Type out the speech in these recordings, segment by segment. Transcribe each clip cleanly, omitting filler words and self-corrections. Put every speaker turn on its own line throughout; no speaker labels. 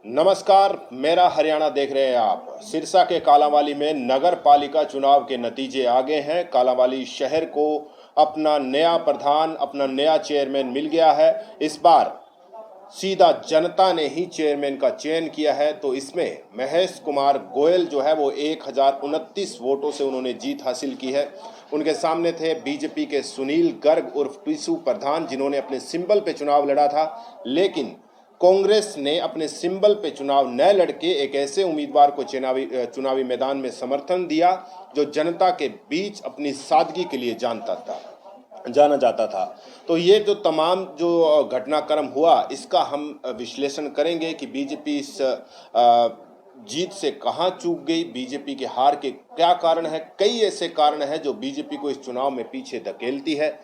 नमस्कार, मेरा हरियाणा देख रहे हैं आप। सिरसा के कालांवाली में नगर पालिका चुनाव के नतीजे आ गए हैं। कालांवाली शहर को अपना नया प्रधान, अपना नया चेयरमैन मिल गया है। इस बार सीधा जनता ने ही चेयरमैन का चयन किया है। तो इसमें महेश कुमार गोयल जो है वो 1029 वोटों से उन्होंने जीत हासिल की है। उनके सामने थे बीजेपी के सुनील गर्ग उर्फ टीसू प्रधान, जिन्होंने अपने सिंबल पे चुनाव लड़ा था। लेकिन कांग्रेस ने अपने सिंबल पे चुनाव न लड़के एक ऐसे उम्मीदवार को चुनावी मैदान में समर्थन दिया जो जनता के बीच अपनी सादगी के लिए जाना जाता था। तो ये जो तमाम जो घटनाक्रम हुआ, इसका हम विश्लेषण करेंगे कि बीजेपी इस जीत से कहाँ चूक गई, बीजेपी के हार के क्या कारण है। कई ऐसे कारण हैं जो बीजेपी को इस चुनाव में पीछे धकेलती है।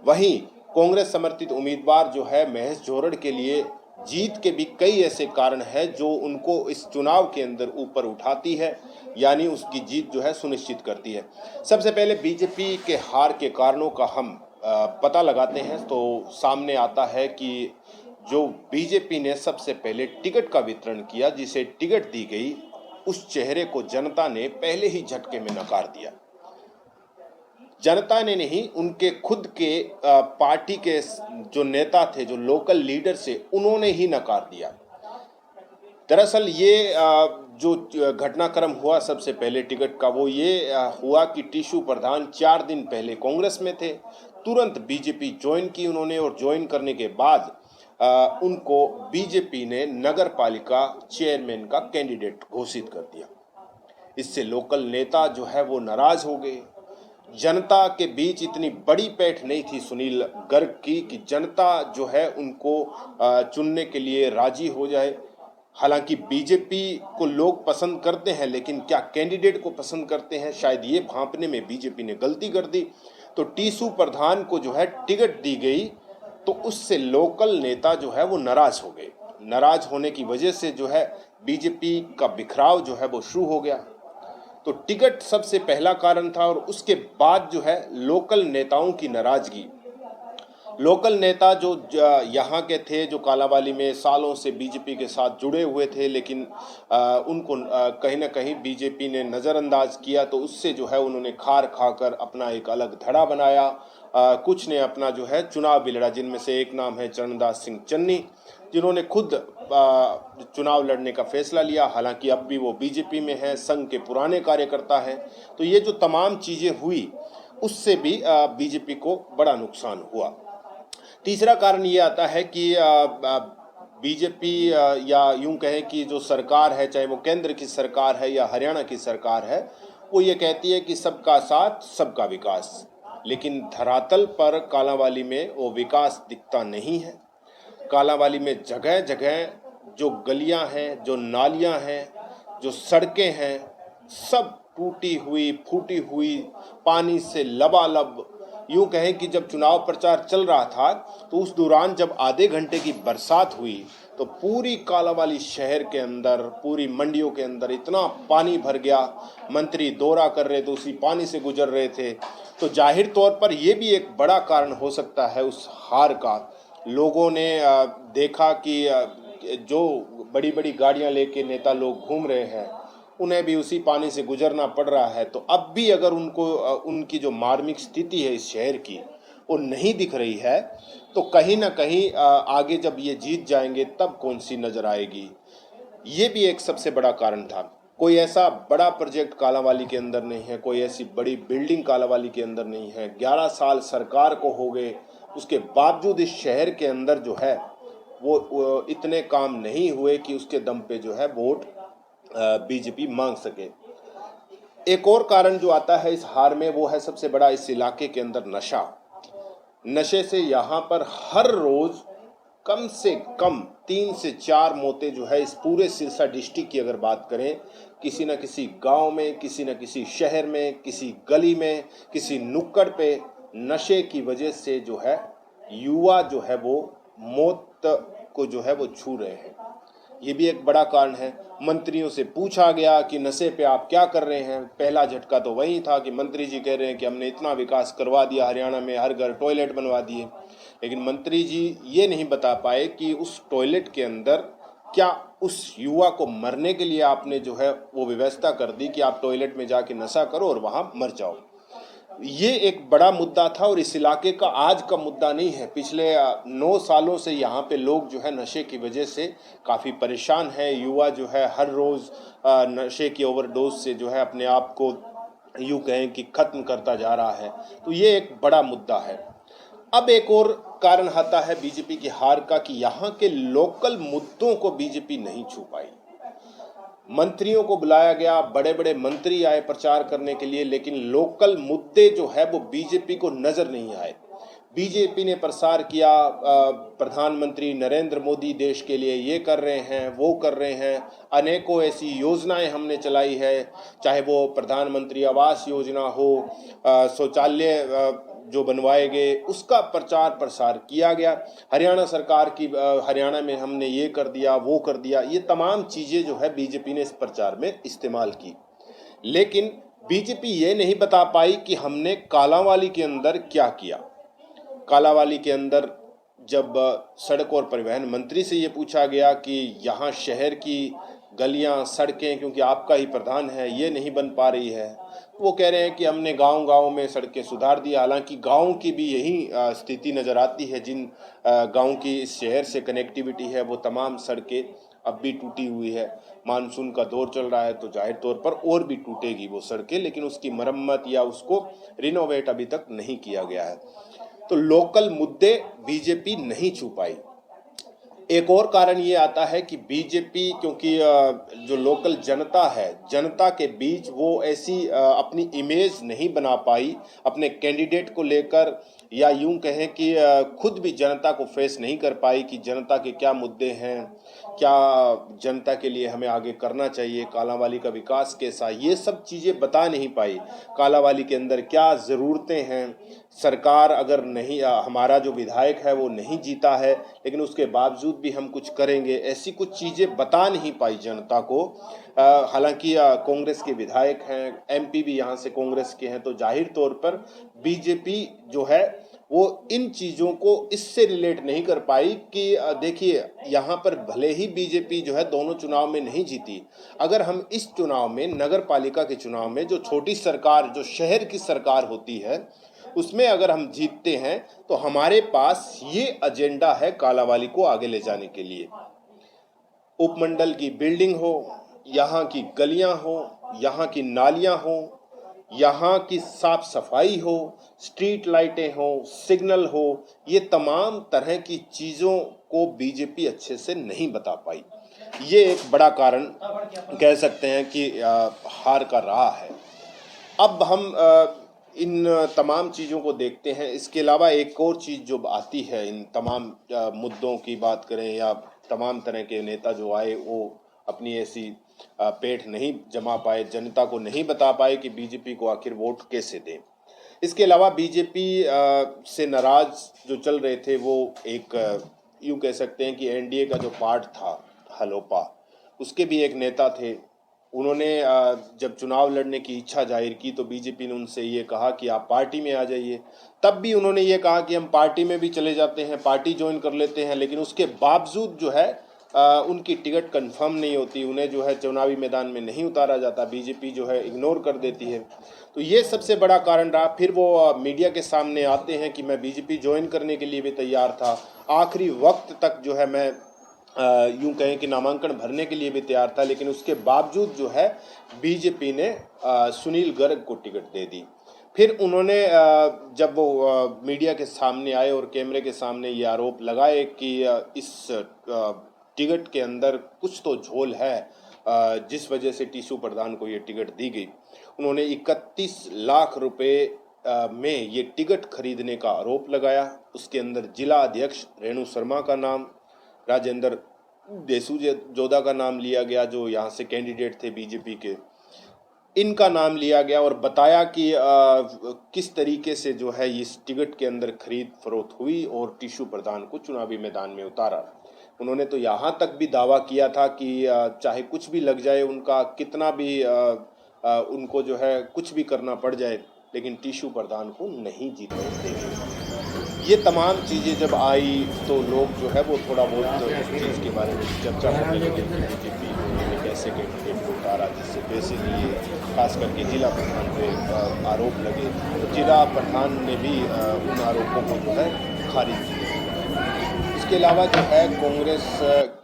वहीं कांग्रेस समर्थित उम्मीदवार जो है महेश जोरड़ के लिए जीत के भी कई ऐसे कारण हैं जो उनको इस चुनाव के अंदर ऊपर उठाती है, यानी उसकी जीत जो है सुनिश्चित करती है। सबसे पहले बीजेपी के हार के कारणों का हम पता लगाते हैं तो सामने आता है कि जो बीजेपी ने सबसे पहले टिकट का वितरण किया, जिसे टिकट दी गई, उस चेहरे को जनता ने पहले ही झटके में नकार दिया। जनता ने नहीं, उनके खुद के पार्टी के जो नेता थे, जो लोकल लीडर से, उन्होंने ही नकार दिया। दरअसल ये जो घटनाक्रम हुआ सबसे पहले टिकट का, वो ये हुआ कि टीसू प्रधान 4 दिन पहले कांग्रेस में थे। तुरंत बीजेपी ज्वाइन की उन्होंने, और ज्वाइन करने के बाद उनको बीजेपी ने नगर पालिका चेयरमैन का कैंडिडेट घोषित कर दिया। इससे लोकल नेता जो है वो नाराज हो गए। जनता के बीच इतनी बड़ी पैठ नहीं थी सुनील गर्ग की कि जनता जो है उनको चुनने के लिए राजी हो जाए। हालांकि बीजेपी को लोग पसंद करते हैं, लेकिन क्या कैंडिडेट को पसंद करते हैं, शायद ये भांपने में बीजेपी ने गलती कर दी। तो टीसू प्रधान को जो है टिकट दी गई, तो उससे लोकल नेता जो है वो नाराज हो गए। नाराज होने की वजह से जो है बीजेपी का बिखराव जो है वो शुरू हो गया। तो टिकट सबसे पहला कारण था, और उसके बाद जो है लोकल नेताओं की नाराजगी। लोकल नेता जो यहाँ के थे, जो कालांवाली में सालों से बीजेपी के साथ जुड़े हुए थे, लेकिन उनको कहीं ना कहीं बीजेपी ने नज़रअंदाज किया, तो उससे जो है उन्होंने खार खाकर अपना एक अलग धड़ा बनाया। कुछ ने अपना जो है चुनाव भी लड़ा, जिनमें से एक नाम है चरणदास सिंह चन्नी, जिन्होंने खुद चुनाव लड़ने का फैसला लिया। हालांकि अब भी वो बीजेपी में है, संघ के पुराने कार्यकर्ता हैं। तो ये जो तमाम चीज़ें हुई, उससे भी बीजेपी को बड़ा नुकसान हुआ। तीसरा कारण ये आता है कि बीजेपी या यूं कहें कि जो सरकार है, चाहे वो केंद्र की सरकार है या हरियाणा की सरकार है, वो ये कहती है कि सबका साथ सबका विकास। लेकिन धरातल पर कालांवाली में वो विकास दिखता नहीं है। कालांवाली में जगह जगह जो गलियां हैं, जो नालियां हैं, जो सड़कें हैं, सब टूटी हुई, फूटी हुई, पानी से लबालब। यूं कहें कि जब चुनाव प्रचार चल रहा था, तो उस दौरान जब आधे घंटे की बरसात हुई, तो पूरी कालांवाली शहर के अंदर, पूरी मंडियों के अंदर इतना पानी भर गया। मंत्री दौरा कर रहे थे, उसी पानी से गुजर रहे थे। तो जाहिर तौर पर यह भी एक बड़ा कारण हो सकता है उस हार का। लोगों ने देखा कि जो बड़ी बड़ी गाड़ियां लेके नेता लोग घूम रहे हैं, उन्हें भी उसी पानी से गुजरना पड़ रहा है। तो अब भी अगर उनको उनकी जो मार्मिक स्थिति है इस शहर की, वो नहीं दिख रही है, तो कहीं ना कहीं आगे जब ये जीत जाएंगे तब कौन सी नज़र आएगी। ये भी एक सबसे बड़ा कारण था। कोई ऐसा बड़ा प्रोजेक्ट कालांवाली के अंदर नहीं है, कोई ऐसी बड़ी बिल्डिंग कालांवाली के अंदर नहीं है। 11 साल सरकार को हो गए, उसके बावजूद इस शहर के अंदर जो है वो इतने काम नहीं हुए कि उसके दम पे जो है वोट बीजेपी मांग सके। एक और कारण जो आता है इस हार में, वो है सबसे बड़ा इस इलाके के अंदर नशा। नशे से यहाँ पर हर रोज कम से कम 3 से 4 मौतें जो है इस पूरे सिरसा डिस्ट्रिक्ट की अगर बात करें, किसी न किसी गांव में, किसी न किसी शहर में, किसी गली में, किसी नुक्कड़ पे नशे की वजह से जो है युवा जो है वो मौत को जो है वो छू रहे हैं। ये भी एक बड़ा कारण है। मंत्रियों से पूछा गया कि नशे पे आप क्या कर रहे हैं। पहला झटका तो वही था कि मंत्री जी कह रहे हैं कि हमने इतना विकास करवा दिया, हरियाणा में हर घर टॉयलेट बनवा दिए। लेकिन मंत्री जी ये नहीं बता पाए कि उस टॉयलेट के अंदर क्या उस युवा को मरने के लिए आपने जो है वो व्यवस्था कर दी कि आप टॉयलेट में जाके नशा करो और वहाँ मर जाओ। ये एक बड़ा मुद्दा था और इस इलाके का आज का मुद्दा नहीं है। पिछले 9 सालों से यहाँ पे लोग जो है नशे की वजह से काफ़ी परेशान है। युवा जो है हर रोज़ नशे की ओवरडोज से जो है अपने आप को यूँ कहें कि ख़त्म करता जा रहा है। तो ये एक बड़ा मुद्दा है। अब एक और कारण आता है बीजेपी की हार का कि यहाँ के लोकल मुद्दों को बीजेपी नहीं छू पाई। मंत्रियों को बुलाया गया, बड़े बड़े मंत्री आए प्रचार करने के लिए, लेकिन लोकल मुद्दे जो है वो बीजेपी को नजर नहीं आए। बीजेपी ने प्रसार किया प्रधानमंत्री नरेंद्र मोदी देश के लिए ये कर रहे हैं, वो कर रहे हैं, अनेकों ऐसी योजनाएं हमने चलाई है, चाहे वो प्रधानमंत्री आवास योजना हो, शौचालय जो बनवाए गए उसका प्रचार प्रसार किया गया। हरियाणा सरकार की हरियाणा में हमने ये कर दिया, वो कर दिया, ये तमाम चीज़ें जो है बीजेपी ने इस प्रचार में इस्तेमाल की। लेकिन बीजेपी ये नहीं बता पाई कि हमने कालांवाली के अंदर क्या किया। कालांवाली के अंदर जब सड़क और परिवहन मंत्री से ये पूछा गया कि यहाँ शहर की गलियाँ सड़कें, क्योंकि आपका ही प्रधान है, ये नहीं बन पा रही है, वो कह रहे हैं कि हमने गांव-गांव में सड़कें सुधार दी। हालांकि गांव की भी यही स्थिति नज़र आती है। जिन गांव की इस शहर से कनेक्टिविटी है वो तमाम सड़कें अब भी टूटी हुई है। मानसून का दौर चल रहा है तो जाहिर तौर पर और भी टूटेगी वो सड़कें, लेकिन उसकी मरम्मत या उसको रिनोवेट अभी तक नहीं किया गया है। तो लोकल मुद्दे बीजेपी नहीं छू पाई। एक और कारण ये आता है कि बीजेपी, क्योंकि जो लोकल जनता है, जनता के बीच वो ऐसी अपनी इमेज नहीं बना पाई अपने कैंडिडेट को लेकर, या यूं कहें कि खुद भी जनता को फेस नहीं कर पाई कि जनता के क्या मुद्दे हैं, क्या जनता के लिए हमें आगे करना चाहिए, कालांवाली का विकास कैसा, ये सब चीज़ें बता नहीं पाई। कालांवाली के अंदर क्या ज़रूरतें हैं, सरकार अगर नहीं, हमारा जो विधायक है वो नहीं जीता है लेकिन उसके बावजूद भी हम कुछ करेंगे, ऐसी कुछ चीज़ें बता नहीं पाई जनता को। हालांकि कांग्रेस के विधायक हैं, एमपी भी यहाँ से कांग्रेस के हैं, तो जाहिर तौर पर बीजेपी जो है वो इन चीज़ों को इससे रिलेट नहीं कर पाई कि देखिए यहाँ पर भले ही बीजेपी जो है दोनों चुनाव में नहीं जीती, अगर हम इस चुनाव में, नगर पालिका के चुनाव में, जो छोटी सरकार, जो शहर की सरकार होती है, उसमें अगर हम जीतते हैं तो हमारे पास ये एजेंडा है कालांवाली को आगे ले जाने के लिए। उपमंडल की बिल्डिंग हो, यहाँ की गलियां हो, यहाँ की नालियां हो, यहाँ की साफ सफाई हो, स्ट्रीट लाइटें हो, सिग्नल हो, ये तमाम तरह की चीज़ों को बीजेपी अच्छे से नहीं बता पाई। ये एक बड़ा कारण कह सकते हैं कि हार का रहा है। अब हम इन तमाम चीज़ों को देखते हैं। इसके अलावा एक और चीज़ जो आती है, इन तमाम मुद्दों की बात करें या तमाम तरह के नेता जो आए वो अपनी ऐसी पेठ नहीं जमा पाए, जनता को नहीं बता पाए कि बीजेपी को आखिर वोट कैसे दें। इसके अलावा बीजेपी से नाराज जो चल रहे थे वो एक यूँ कह सकते हैं कि एनडीए का जो पार्ट था हलोपा, उसके भी एक नेता थे। उन्होंने जब चुनाव लड़ने की इच्छा जाहिर की तो बीजेपी ने उनसे ये कहा कि आप पार्टी में आ जाइए। तब भी उन्होंने ये कहा कि हम पार्टी में भी चले जाते हैं, पार्टी ज्वाइन कर लेते हैं, लेकिन उसके बावजूद जो है उनकी टिकट कंफर्म नहीं होती, उन्हें जो है चुनावी मैदान में नहीं उतारा जाता, बीजेपी जो है इग्नोर कर देती है। तो ये सबसे बड़ा कारण रहा। फिर वो मीडिया के सामने आते हैं कि मैं बीजेपी ज्वाइन करने के लिए भी तैयार था, आखिरी वक्त तक जो है मैं यूं कहें कि नामांकन भरने के लिए भी तैयार था, लेकिन उसके बावजूद जो है बीजेपी ने सुनील गर्ग को टिकट दे दी। फिर उन्होंने जब वो मीडिया के सामने आए और कैमरे के सामने ये आरोप लगाए कि इस टिकट के अंदर कुछ तो झोल है, जिस वजह से टीसू प्रधान को ये टिकट दी गई। उन्होंने 31 लाख रुपए में ये टिकट खरीदने का आरोप लगाया। उसके अंदर जिला अध्यक्ष रेणु शर्मा का नाम, राजेंद्र देसूजोदा का नाम लिया गया जो यहाँ से कैंडिडेट थे बीजेपी के, इनका नाम लिया गया और बताया कि किस तरीके से जो है इस टिकट के अंदर खरीद फरोख्त हुई और टीसू प्रधान को चुनावी मैदान में उतारा। उन्होंने तो यहाँ तक भी दावा किया था कि चाहे कुछ भी लग जाए, उनका कितना भी उनको जो है कुछ भी करना पड़ जाए, लेकिन टीसू प्रधान को नहीं जीतने देंगे। ये तमाम चीज़ें जब आई तो लोग जो है वो थोड़ा बहुत इस चीज़ के बारे में चर्चा करने लगे कि बीजेपी ने कैसे कैंडिडेट को उतारा, जिससे पैसे लिए, खास करके जिला प्रधान पे आरोप लगे। तो जिला प्रधान ने भी उन आरोपों को जो है खारिज किया। इसके अलावा जो है कांग्रेस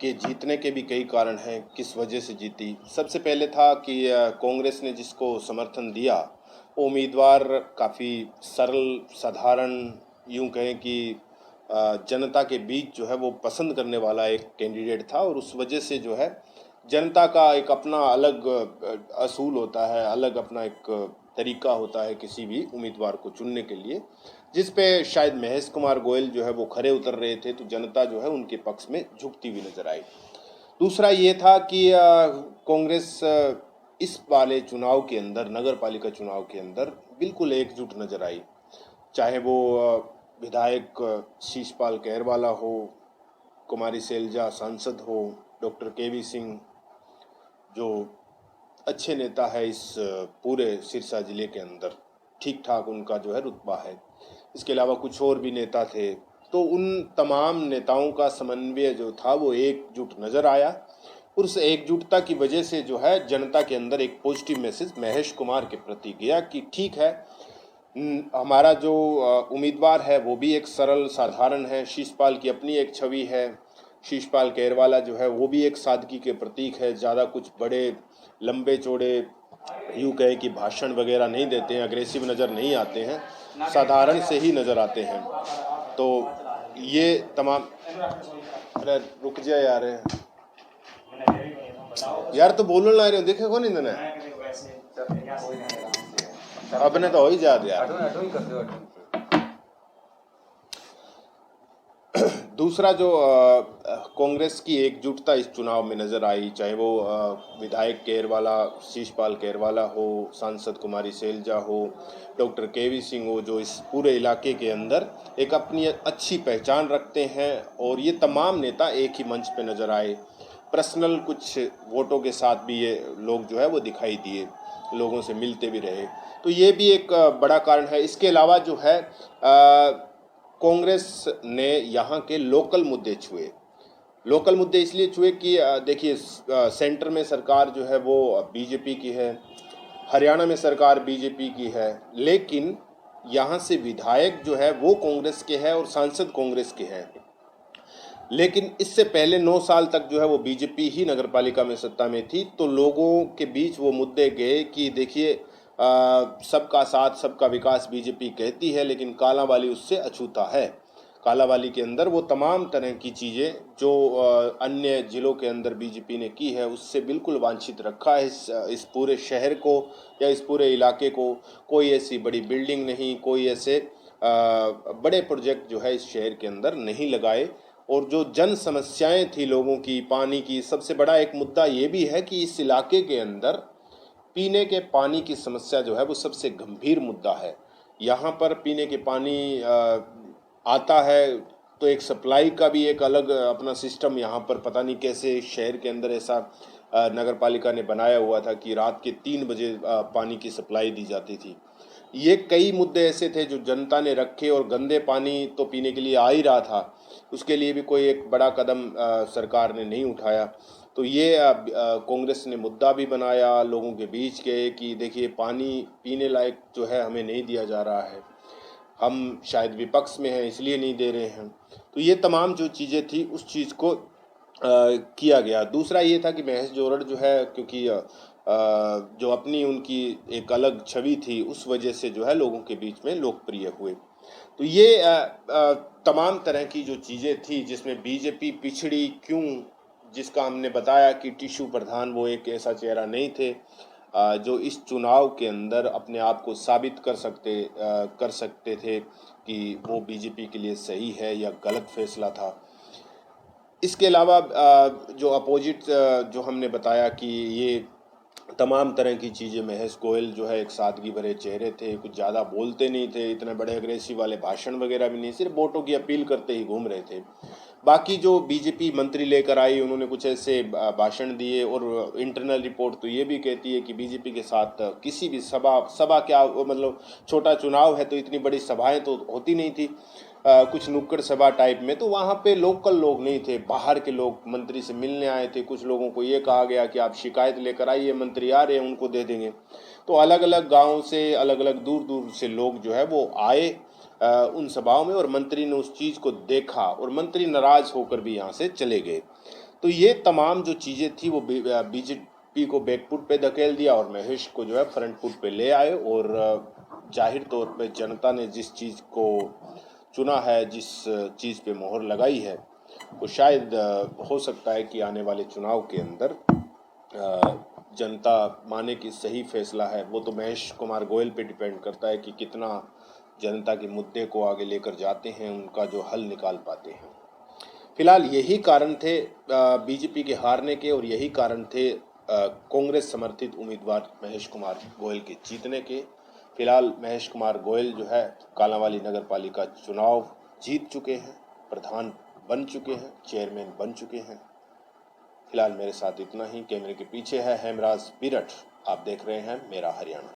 के जीतने के भी कई कारण हैं, किस वजह से जीती। सबसे पहले था कि कांग्रेस ने जिसको समर्थन दिया वो उम्मीदवार काफ़ी सरल, साधारण, यूं कहें कि जनता के बीच जो है वो पसंद करने वाला एक कैंडिडेट था, और उस वजह से जो है जनता का एक अपना अलग असूल होता है, अलग अपना एक तरीका होता है किसी भी उम्मीदवार को चुनने के लिए, जिस पे शायद महेश कुमार गोयल जो है वो खरे उतर रहे थे, तो जनता जो है उनके पक्ष में झुकती हुई नजर आई। दूसरा ये था कि कांग्रेस इस वाले चुनाव के अंदर, नगर पालिका चुनाव के अंदर बिल्कुल एकजुट नजर आई। चाहे वो विधायक शीशपाल कहरवाला हो, कुमारी सैलजा सांसद हो, डॉक्टर केवी सिंह जो अच्छे नेता है इस पूरे सिरसा जिले के अंदर, ठीक ठाक उनका जो है रुतबा है। इसके अलावा कुछ और भी नेता थे, तो उन तमाम नेताओं का समन्वय जो था वो एकजुट नजर आया, और उस एकजुटता की वजह से जो है जनता के अंदर एक पॉजिटिव मैसेज महेश कुमार के प्रति गया कि ठीक है, हमारा जो उम्मीदवार है वो भी एक सरल साधारण है। शीशपाल की अपनी एक छवि है, शीशपाल कहरवाला जो है वो भी एक सादगी के प्रतीक है, ज़्यादा कुछ बड़े लंबे चौड़े यूँ कहे कि भाषण वगैरह नहीं देते हैं, अग्रेसिव नज़र नहीं आते हैं, साधारण से ही नज़र आते हैं। तो ये तमाम, अरे रुक जाए यार तो बोलने ला रहे हो, देखे कौन इन्होंने अपने तो हो ही जात यार। दूसरा जो कांग्रेस की एकजुटता इस चुनाव में नजर आई, चाहे वो विधायक कहरवाला, शीशपाल कहरवाला हो, सांसद कुमारी सैलजा हो, डॉक्टर केवी सिंह हो, जो इस पूरे इलाके के अंदर एक अपनी अच्छी पहचान रखते हैं, और ये तमाम नेता एक ही मंच पे नजर आए। पर्सनल कुछ वोटों के साथ भी ये लोग जो है वो दिखाई दिए, लोगों से मिलते भी रहे, तो ये भी एक बड़ा कारण है। इसके अलावा जो है कांग्रेस ने यहाँ के लोकल मुद्दे छुए। लोकल मुद्दे इसलिए छुए कि देखिए, सेंटर में सरकार जो है वो बीजेपी की है, हरियाणा में सरकार बीजेपी की है, लेकिन यहाँ से विधायक जो है वो कांग्रेस के हैं और सांसद कांग्रेस के हैं। लेकिन इससे पहले 9 साल तक जो है वो बीजेपी ही नगरपालिका में सत्ता में थी, तो लोगों के बीच वो मुद्दे गए कि देखिए, सबका साथ सबका विकास बीजेपी कहती है, लेकिन कालांवाली उससे अछूता है। कालांवाली के अंदर वो तमाम तरह की चीज़ें जो अन्य ज़िलों के अंदर बीजेपी ने की है उससे बिल्कुल वांछित रखा है इस पूरे शहर को या इस पूरे इलाके को। कोई ऐसी बड़ी बिल्डिंग नहीं, कोई ऐसे बड़े प्रोजेक्ट जो है इस शहर के अंदर नहीं लगाए, और जो जन समस्याएं थी लोगों की, पानी की, सबसे बड़ा एक मुद्दा ये भी है कि इस इलाके के अंदर पीने के पानी की समस्या जो है वो सबसे गंभीर मुद्दा है। यहाँ पर पीने के पानी आता है तो एक सप्लाई का भी एक अलग अपना सिस्टम यहाँ पर पता नहीं कैसे शहर के अंदर ऐसा नगर पालिका ने बनाया हुआ था कि रात के 3 बजे पानी की सप्लाई दी जाती थी। ये कई मुद्दे ऐसे थे जो जनता ने रखे, और गंदे पानी तो पीने के लिए आ ही रहा था, उसके लिए भी कोई एक बड़ा कदम सरकार ने नहीं उठाया। तो ये कांग्रेस ने मुद्दा भी बनाया, लोगों के बीच गए कि देखिए, पानी पीने लायक जो है हमें नहीं दिया जा रहा है, हम शायद विपक्ष में हैं इसलिए नहीं दे रहे हैं। तो ये तमाम जो चीज़ें थी उस चीज़ को किया गया। दूसरा ये था कि महेश जोरड़ जो है, क्योंकि जो अपनी उनकी एक अलग छवि थी उस वजह से जो है लोगों के बीच में लोकप्रिय हुए। तो ये तमाम तरह की जो चीज़ें थी जिसमें बीजेपी पिछड़ी क्यों, जिसका हमने बताया कि टिशू प्रधान वो एक ऐसा चेहरा नहीं थे जो इस चुनाव के अंदर अपने आप को साबित कर सकते थे कि वो बीजेपी के लिए सही है या गलत फैसला था। इसके अलावा जो अपोजिट जो हमने बताया कि ये तमाम तरह की चीज़ें, महेश गोयल जो है एक सादगी भरे चेहरे थे, कुछ ज़्यादा बोलते नहीं थे, इतने बड़े अग्रेसिव वाले भाषण वगैरह भी नहीं, सिर्फ वोटों की अपील करते ही घूम रहे थे। बाकी जो बीजेपी मंत्री लेकर आई उन्होंने कुछ ऐसे भाषण दिए, और इंटरनल रिपोर्ट तो ये भी कहती है कि बीजेपी के साथ किसी भी सभा क्या मतलब छोटा चुनाव है तो इतनी बड़ी सभाएं तो होती नहीं थी, कुछ नुक्कड़ सभा टाइप में, तो वहाँ पे लोकल लोग नहीं थे, बाहर के लोग मंत्री से मिलने आए थे। कुछ लोगों को ये कहा गया कि आप शिकायत लेकर आइए, मंत्री आ रहे हैं, उनको दे देंगे। तो अलग अलग गाँव से, अलग अलग दूर दूर से लोग जो है वो आए उन सभाओं में, और मंत्री ने उस चीज़ को देखा और मंत्री नाराज होकर भी यहाँ से चले गए। तो ये तमाम जो चीज़ें थी वो बीजेपी को बैकफुट पे धकेल दिया और महेश को जो है फ्रंट फुट पे ले आए। और जाहिर तौर पे जनता ने जिस चीज़ को चुना है, जिस चीज़ पे मोहर लगाई है, वो शायद हो सकता है कि आने वाले चुनाव के अंदर जनता माने कि सही फैसला है। वो तो महेश कुमार गोयल पे डिपेंड करता है कि कितना जनता के मुद्दे को आगे लेकर जाते हैं, उनका जो हल निकाल पाते हैं। फिलहाल यही कारण थे बीजेपी के हारने के, और यही कारण थे कांग्रेस समर्थित उम्मीदवार महेश कुमार गोयल के जीतने के। फिलहाल महेश कुमार गोयल जो है कालांवाली नगर पालिका चुनाव जीत चुके हैं, प्रधान बन चुके हैं, चेयरमैन बन चुके हैं। फिलहाल मेरे साथ इतना ही। कैमरे के पीछे है हेमराज बिरठ। आप देख रहे हैं मेरा हरियाणा।